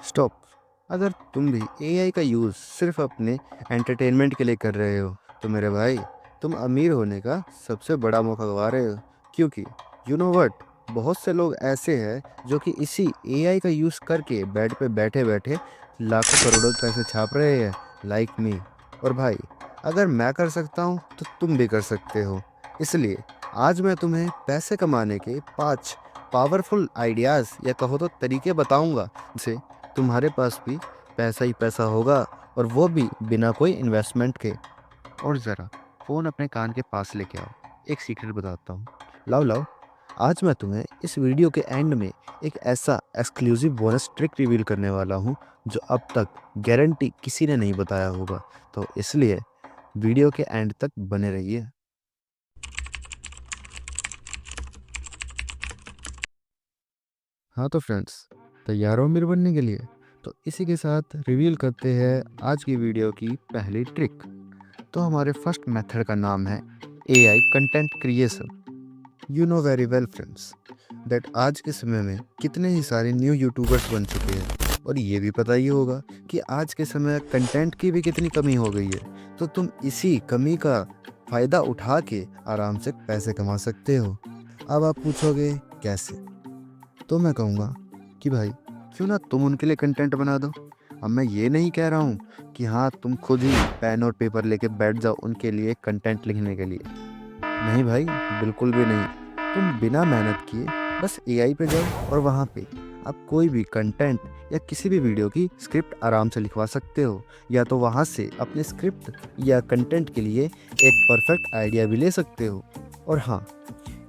Stop. अगर तुम भी एआई का यूज़ सिर्फ अपने एंटरटेनमेंट के लिए कर रहे हो तो मेरे भाई तुम अमीर होने का सबसे बड़ा मौका गवा रहे हो। क्योंकि यू नो व्हाट, बहुत से लोग ऐसे हैं जो कि इसी एआई का यूज़ करके बेड पे बैठे बैठे लाखों करोड़ों पैसे छाप रहे हैं, लाइक मी। और भाई, अगर मैं कर सकता हूँ तो तुम भी कर सकते हो। इसलिए आज मैं तुम्हें पैसे कमाने के 5 पावरफुल आइडियाज़ या कहो तो तरीके बताऊंगा से तुम्हारे पास भी पैसा ही पैसा होगा, और वो भी बिना कोई इन्वेस्टमेंट के। और ज़रा फ़ोन अपने कान के पास लेके आओ, एक सीक्रेट बताता हूँ। लाओ लाओ, आज मैं तुम्हें इस वीडियो के एंड में एक ऐसा एक्सक्लूसिव बोनस ट्रिक रिवील करने वाला हूँ जो अब तक गारंटी किसी ने नहीं बताया होगा। तो इसलिए वीडियो के एंड तक बने रहिए। हाँ तो फ्रेंड्स, तैयार हो अमीर बनने के लिए? तो इसी के साथ रिवील करते हैं आज की वीडियो की पहली ट्रिक। तो हमारे फर्स्ट मेथड का नाम है AI content creation. You know very well friends that आज के समय में कितने ही सारे न्यू यूट्यूबर्स बन चुके हैं, और ये भी पता ही होगा कि आज के समय कंटेंट की भी कितनी कमी हो गई है। तो तुम इसी कमी का फ़ायदा उठा के आराम से पैसे कमा सकते हो। अब आप पूछोगे कैसे? तो मैं कहूँगा कि भाई, क्यों ना तुम उनके लिए कंटेंट बना दो। अब मैं ये नहीं कह रहा हूँ कि हाँ तुम खुद ही पेन और पेपर लेके बैठ जाओ उनके लिए कंटेंट लिखने के लिए। नहीं भाई, बिल्कुल भी नहीं। तुम बिना मेहनत किए बस एआई पे जाओ और वहाँ पे आप कोई भी कंटेंट या किसी भी वीडियो की स्क्रिप्ट आराम से लिखवा सकते हो, या तो वहाँ से अपने स्क्रिप्ट या कंटेंट के लिए एक परफेक्ट आइडिया भी ले सकते हो। और हाँ,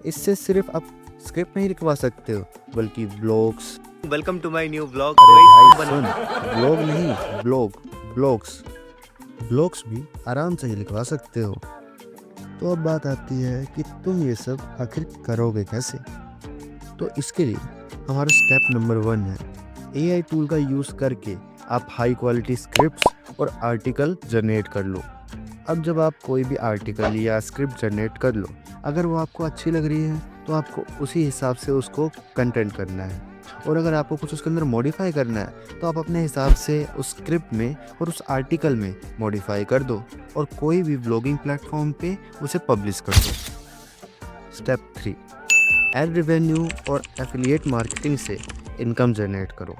इससे सिर्फ आप स्क्रिप्ट नहीं लिखवा सकते हो बल्कि blogs. Welcome to my new vlog. अरे भाई सुन, ब्लॉग नहीं, ब्लॉग्स ब्लॉग्स भी आराम से ही लिखवा सकते हो। तो अब बात आती है कि तुम ये सब आखिर करोगे कैसे? तो इसके लिए हमारा स्टेप नंबर 1 है एआई टूल का यूज़ करके आप हाई क्वालिटी स्क्रिप्ट्स और आर्टिकल जनरेट कर लो। अब जब आप कोई भी आर्टिकल या स्क्रिप्ट जनरेट कर लो, अगर वो आपको अच्छी लग रही है तो आपको उसी हिसाब से उसको कंटेंट करना है। और अगर आपको कुछ उसके अंदर मॉडिफाई करना है तो आप अपने हिसाब से उस स्क्रिप्ट में और उस आर्टिकल में मॉडिफाई कर दो और कोई भी ब्लॉगिंग प्लेटफॉर्म पे उसे पब्लिश कर दो। स्टेप 3, एड रेवेन्यू और एफिलिएट मार्केटिंग से इनकम जनरेट करो।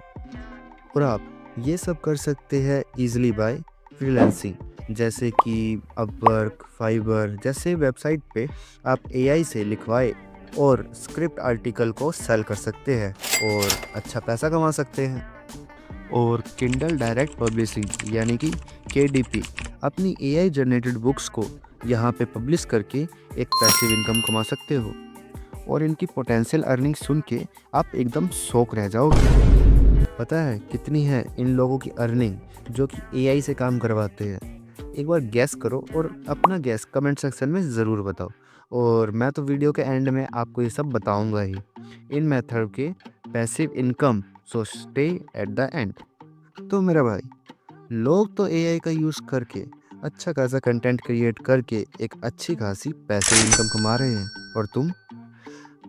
और आप ये सब कर सकते हैं ईजिली बाय फ्रीलांसिंग, जैसे कि अपवर्क, फाइवर जैसे वेबसाइट पे आप एआई से लिखवाए और स्क्रिप्ट आर्टिकल को सेल कर सकते हैं और अच्छा पैसा कमा सकते हैं। और किंडल डायरेक्ट पब्लिशिंग यानी कि केडीपी, अपनी एआई जनरेटेड बुक्स को यहाँ पे पब्लिश करके एक पैसिव इनकम कमा सकते हो। और इनकी पोटेंशियल अर्निंग सुन के आप एकदम शॉक रह जाओगे। पता है कितनी है इन लोगों की अर्निंग जो कि एआई से काम करवाते हैं? एक बार गैस करो और अपना गैस कमेंट सेक्शन में ज़रूर बताओ। और मैं तो वीडियो के एंड में आपको ये सब बताऊंगा ही, इन मेथड के passive income. So stay at the and. तो मेरा भाई, लोग तो एआई का यूज़ करके अच्छा खासा कंटेंट क्रिएट करके एक अच्छी खासी पैसिव इनकम कमा रहे हैं, और तुम,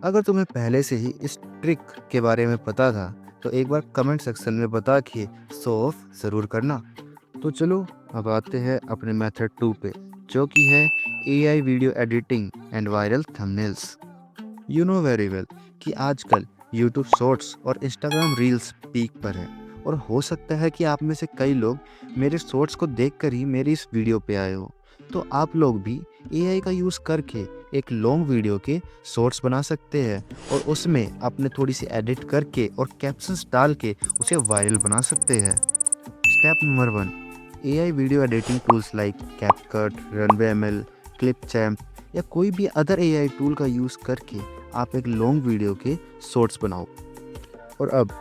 अगर तुम्हें पहले से ही इस ट्रिक के बारे में पता था तो एक बार कमेंट सेक्शन में बता के शो ऑफ ज़रूर करना। तो चलो अब आते हैं अपने मेथड 2 पे, जो कि है AI video editing and viral thumbnails. You know very well कि आजकल यूट्यूब शॉर्ट्स और इंस्टाग्राम रील्स पीक पर है, और हो सकता है कि आप में से कई लोग मेरे शॉर्ट्स को देखकर ही मेरी इस वीडियो पे आए हो। तो आप लोग भी एआई का यूज़ करके एक लॉन्ग वीडियो के शॉर्ट्स बना सकते हैं और उसमें अपने थोड़ी सी एडिट करके और कैप्शंस डाल के उसे वायरल बना सकते हैं। Step number 1, AI video editing tools like CapCut, runway ML, Clipchamp या कोई भी अदर एआई टूल का यूज़ करके आप एक लॉन्ग वीडियो के शॉर्ट्स बनाओ। और अब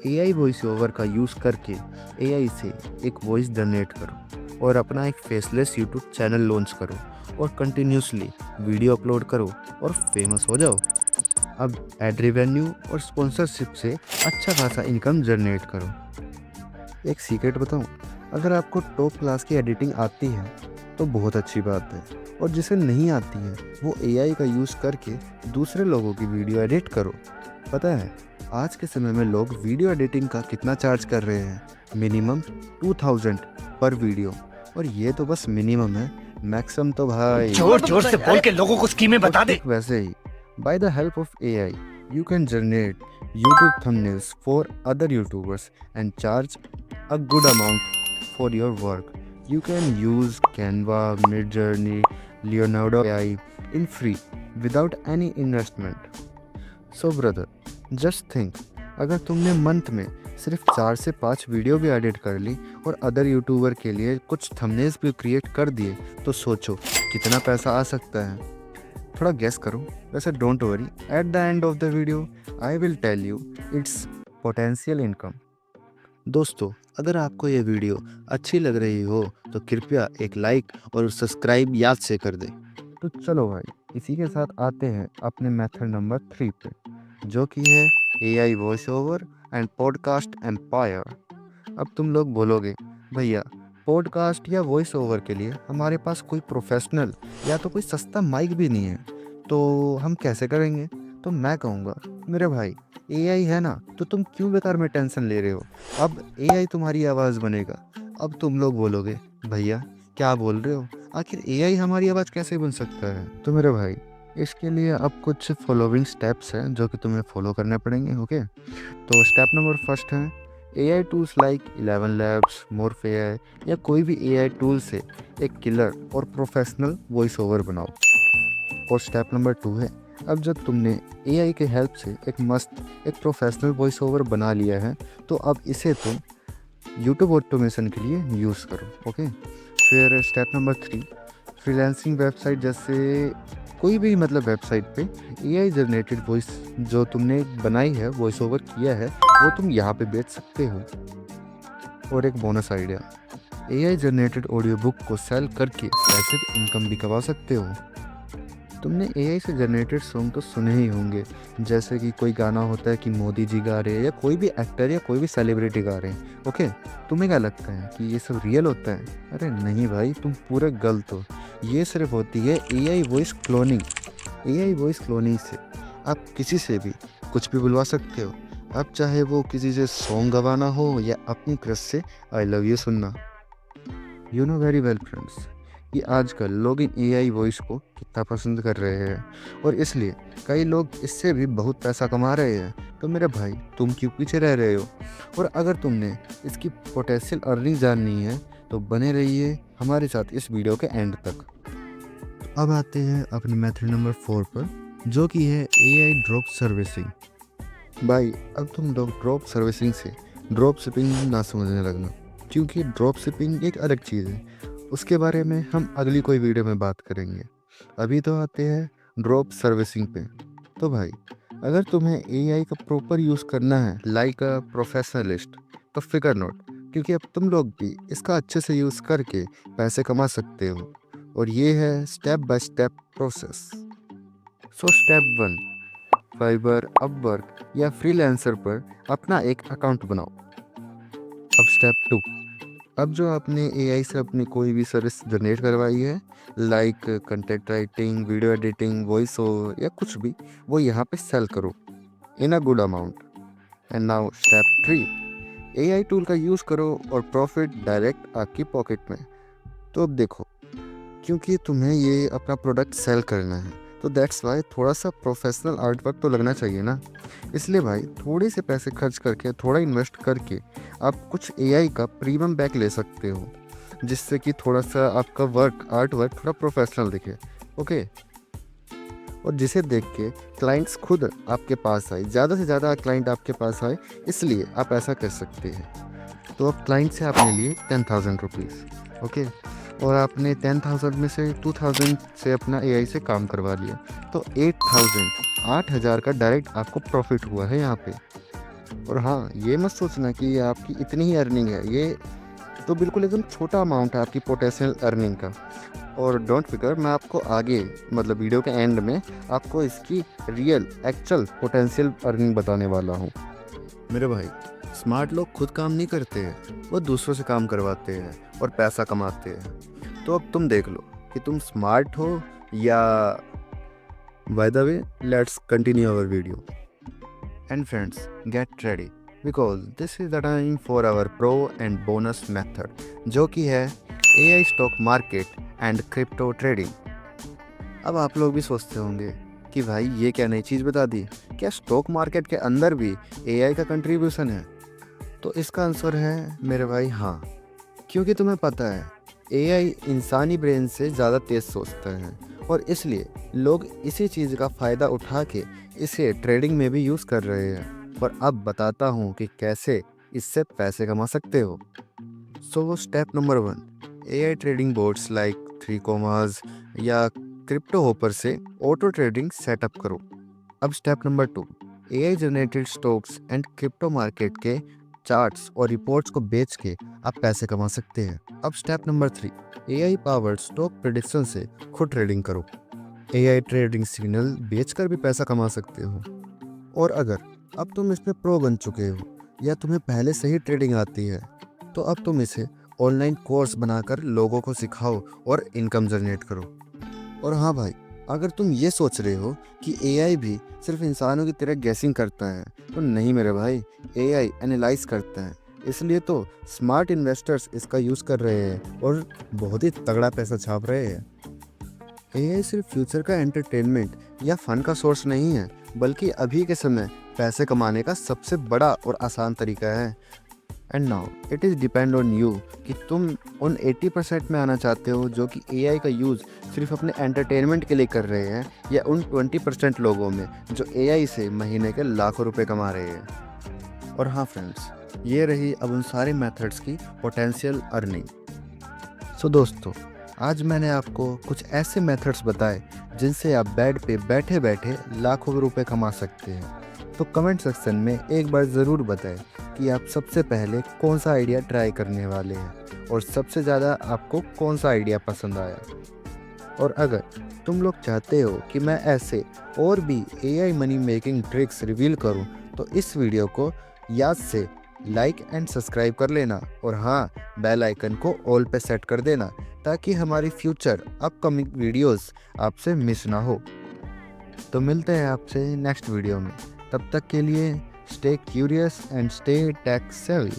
एआई वॉइस ओवर का यूज़ करके एआई से एक वॉइस जनरेट करो और अपना एक फेसलेस यूट्यूब चैनल लॉन्च करो और कंटिन्यूसली वीडियो अपलोड करो और फेमस हो जाओ। अब एड रेवेन्यू और स्पॉन्सरशिप से अच्छा खासा इनकम जनरेट करो। एक सीक्रेट बताऊं, अगर आपको टॉप क्लास की एडिटिंग आती है तो बहुत अच्छी बात है, और जिसे नहीं आती है वो एआई का यूज़ करके दूसरे लोगों की वीडियो एडिट करो। पता है, आज के समय में लोग वीडियो एडिटिंग का कितना चार्ज कर रहे हैं? मिनिमम 2000 पर वीडियो। और ये तो बस मिनिमम है, मैक्सिमम तो भाई जोर जोर से बोल के लोगों को स्कीमें बता दे। वैसे ही by the help of AI you can generate YouTube thumbnails for other YouTubers and charge a good amount for your work. You can use Canva, Midjourney, Leonardo AI in free without any investment. So brother, just think, अगर तुमने month में सिर्फ 4 से 5 video भी edit कर ली और other YouTuber के लिए कुछ थंबनेल्स भी क्रिएट कर दिए तो सोचो कितना पैसा आ सकता है। थोड़ा गेस करो। वैसे don't worry, at the end of the video I will tell you its potential income. दोस्तों, अगर आपको ये वीडियो अच्छी लग रही हो तो कृपया एक लाइक और सब्सक्राइब याद से कर दें। तो चलो भाई, इसी के साथ आते हैं अपने मेथड नंबर 3 पे, जो कि है AI voice over and podcast empire. अब तुम लोग बोलोगे, भैया पॉडकास्ट या वॉइस ओवर के लिए हमारे पास कोई प्रोफेशनल या तो कोई सस्ता माइक भी नहीं है, तो हम कैसे करेंगे? तो मैं कहूँगा, मेरे भाई AI है ना, तो तुम क्यों बेकार में टेंशन ले रहे हो? अब AI तुम्हारी आवाज़ बनेगा। अब तुम लोग बोलोगे, भैया क्या बोल रहे हो, आखिर AI हमारी आवाज़ कैसे बन सकता है? तो मेरे भाई, इसके लिए अब कुछ फॉलोइंग स्टेप्स हैं जो कि तुम्हें फॉलो करने पड़ेंगे। ओके, तो स्टेप नंबर फर्स्ट है AI टूल्स लाइक 11 लैब्स, मोरफेयर या कोई भी AI टूल से एक किलर और प्रोफेशनल वॉइस ओवर बनाओ। और स्टेप नंबर 2 है, अब जब तुमने AI के हेल्प से एक प्रोफेशनल वॉइस ओवर बना लिया है तो अब इसे तुम यूट्यूब ऑटोमेशन के लिए यूज़ करो। ओके, फिर स्टेप नंबर 3, फ्रीलांसिंग वेबसाइट जैसे कोई भी वेबसाइट पे AI जनरेटेड वॉइस जो तुमने बनाई है, वॉइस ओवर किया है, वो तुम यहाँ पे बेच सकते हो। और एक bonus idea, AI generated audio book को सेल करके पैसिव इनकम भी कमा सकते हो। तुमने AI से जनरेटेड सॉन्ग तो सुने ही होंगे, जैसे कि कोई गाना होता है कि मोदी जी गा रहे हैं या कोई भी एक्टर या कोई भी सेलिब्रिटी गा रहे हैं। ओके, तुम्हें क्या लगता है कि ये सब रियल होता है? अरे नहीं भाई, तुम पूरे गलत हो। ये सिर्फ होती है AI voice cloning. AI voice cloning से आप किसी से भी कुछ भी बुलवा सकते हो। अब चाहे वो किसी से सॉन्ग गवाना हो या अपनी क्रश से आई लव यू सुनना। You know very well friends, कि आजकल लोग इन AI वॉइस को कितना पसंद कर रहे हैं और इसलिए कई लोग इससे भी बहुत पैसा कमा रहे हैं। तो मेरे भाई, तुम क्यों पीछे रह रहे हो? और अगर तुमने इसकी पोटेंशियल अर्निंग जाननी है तो बने रहिए हमारे साथ इस वीडियो के एंड तक। अब आते हैं अपने मेथड नंबर 4 पर, जो कि है AI ड्रॉप सर्विसिंग। भाई, अब तुम लोग ड्रॉप सर्विसिंग से ड्रॉप शिपिंग ना समझने लगना, क्योंकि ड्रॉप शिपिंग एक अलग चीज़ है। उसके बारे में हम अगली कोई वीडियो में बात करेंगे। अभी तो आते हैं ड्रॉप सर्विसिंग पे। तो भाई, अगर तुम्हें AI का प्रॉपर यूज़ करना है लाइक अ प्रोफेशनलिस्ट, तो फिकर नॉट, क्योंकि अब तुम लोग भी इसका अच्छे से यूज़ करके पैसे कमा सकते हो। और ये है step by step process. So step 1, fibre, Upwork या फ्रीलांसर पर अपना एक अकाउंट बनाओ। अब स्टेप 2, अब जो आपने AI से अपनी कोई भी सर्विस जनरेट करवाई है, like content writing, video editing, voice over या कुछ भी, वो यहाँ पे सेल करो in a good amount. And now step 3, AI tool का यूज़ करो और प्रॉफिट डायरेक्ट आपकी पॉकेट में। तो अब देखो, क्योंकि तुम्हें ये अपना प्रोडक्ट सेल करना है, तो दैट्स वाई थोड़ा सा प्रोफेशनल आर्ट वर्क तो लगना चाहिए ना। इसलिए भाई, थोड़े से पैसे खर्च करके, थोड़ा इन्वेस्ट करके आप कुछ AI का प्रीमियम बैग ले सकते हो, जिससे कि थोड़ा सा आपका आर्ट वर्क थोड़ा प्रोफेशनल दिखे। ओके, और जिसे देख के क्लाइंट्स खुद आपके पास आए, ज़्यादा से ज़्यादा क्लाइंट आपके पास आए, इसलिए आप ऐसा कर सकते हैं। तो अब क्लाइंट से आपने लिए 10,000 रुपीज़। ओके, और आपने 10,000 में से 2,000 से अपना AI से काम करवा लिया, तो 8,000 का डायरेक्ट आपको प्रॉफिट हुआ है यहाँ पे। और हाँ, ये मत सोचना कि ये आपकी इतनी ही अर्निंग है, ये तो बिल्कुल एकदम छोटा अमाउंट है आपकी पोटेंशियल अर्निंग का। और डोंट फिकर, मैं आपको आगे वीडियो के एंड में आपको इसकी रियल एक्चुअल पोटेंशियल अर्निंग बताने वाला हूँ। मेरे भाई, स्मार्ट लोग खुद काम नहीं करते हैं, वो दूसरों से काम करवाते हैं और पैसा कमाते हैं। तो अब तुम देख लो कि तुम स्मार्ट हो या। By the way, let's continue our video. And friends, get ready because this is the time for our pro and bonus method, जो कि है AI stock market and crypto trading. अब आप लोग भी सोचते होंगे कि भाई ये क्या नई चीज़ बता दी, क्या स्टॉक मार्केट के अंदर भी AI का कंट्रीब्यूशन है? तो इसका आंसर है मेरे भाई हाँ, क्योंकि तुम्हें पता है AI इंसानी ब्रेन से ज़्यादा तेज़ सोचता है और इसलिए लोग इसी चीज़ का फ़ायदा उठा के इसे ट्रेडिंग में भी यूज़ कर रहे हैं। और अब बताता हूँ कि कैसे इससे पैसे कमा सकते हो। So step number 1, AI trading boards like 3 या क्रिप्टो होपर से ऑटो ट्रेडिंग सेटअप करो। अब step number 2, AI generated stocks and crypto market के चार्ट्स और रिपोर्ट्स को बेच के आप पैसे कमा सकते हैं। अब step number 3, AI powered stock prediction से खुद ट्रेडिंग करो। AI ट्रेडिंग सिग्नल बेचकर भी पैसा कमा सकते हो। और अगर अब तुम इसमें प्रो बन चुके हो या तुम्हें पहले से ही ट्रेडिंग आती है, तो अब तुम इसे ऑनलाइन कोर्स बनाकर लोगों को सिखाओ और इनकम जनरेट करो। और हाँ भाई, अगर तुम ये सोच रहे हो कि AI भी सिर्फ इंसानों की तरह गैसिंग करता है, तो नहीं मेरे भाई, AI एनालाइज करता है। इसलिए तो स्मार्ट इन्वेस्टर्स इसका यूज़ कर रहे हैं और बहुत ही तगड़ा पैसा छाप रहे हैं। AI सिर्फ फ्यूचर का एंटरटेनमेंट या फन का सोर्स नहीं है, बल्कि अभी के समय पैसे कमाने का सबसे बड़ा और आसान तरीका है। And now it is depend on you कि तुम उन 80% में आना चाहते हो जो कि AI का यूज़ सिर्फ अपने एंटरटेनमेंट के लिए कर रहे हैं, या उन 20% लोगों में जो AI से महीने के लाखों रुपए कमा रहे हैं। और हाँ फ्रेंड्स, ये रही अब उन सारे मेथड्स की पोटेंशियल अर्निंग। सो दोस्तों, आज मैंने आपको कुछ ऐसे मेथड्स बताए जिनसे आप बेड पे बैठे बैठे लाखों रुपए कमा सकते हैं। तो कमेंट सेक्शन में एक बार ज़रूर बताएं कि आप सबसे पहले कौन सा आइडिया ट्राई करने वाले हैं और सबसे ज़्यादा आपको कौन सा आइडिया पसंद आया। और अगर तुम लोग चाहते हो कि मैं ऐसे और भी AI money making tricks reveal करूं, तो इस वीडियो को याद से लाइक एंड सब्सक्राइब कर लेना और हाँ, बेल आइकन को ऑल पे सेट कर देना ताकि हमारी फ्यूचर अपकमिंग वीडियोस आपसे मिस ना हो। तो मिलते हैं आपसे नेक्स्ट वीडियो में। तब तक के लिए stay curious and stay tech savvy.